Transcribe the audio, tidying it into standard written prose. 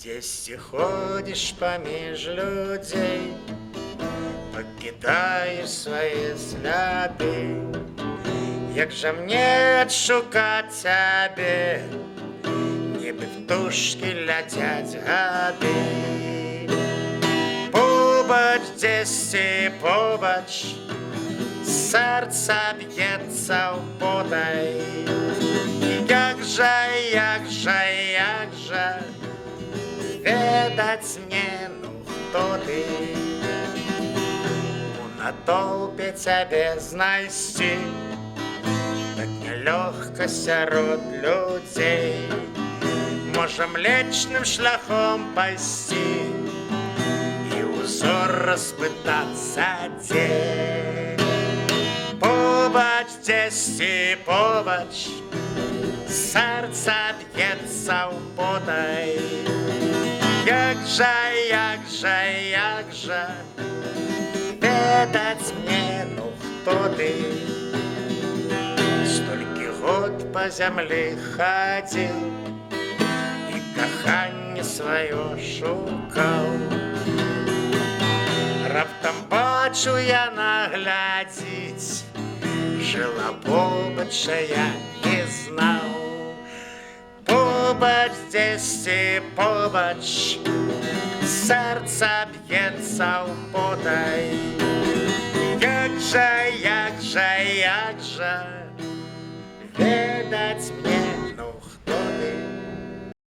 Здесь ты ходишь помеж людей, покидаешь свои сляды. Як же мне адшукаць цябе, нібы птушкі ляцяць гады. Побач дзесьці побач, сэрца б'ецца ў потай. Як жа ведаць мне, ну хто ты? У натоўпе цябе знайсці так нялёгка сярод людзей. Можа млечным шляхом пайсці і ўзор распытацца дзе. Побач дзесьці побач, сэрца б'ецца ў потай. Як жа ведаць мне, ну хто ты? Столькі год па зямлі хадзіў і каханне сваё шукаў. Раптам бачу я наглядзіць, жыла побач, а я не знаў. Побач дзесьці побач, сэрца б'ецца ў потай. Як жа ведаць мне,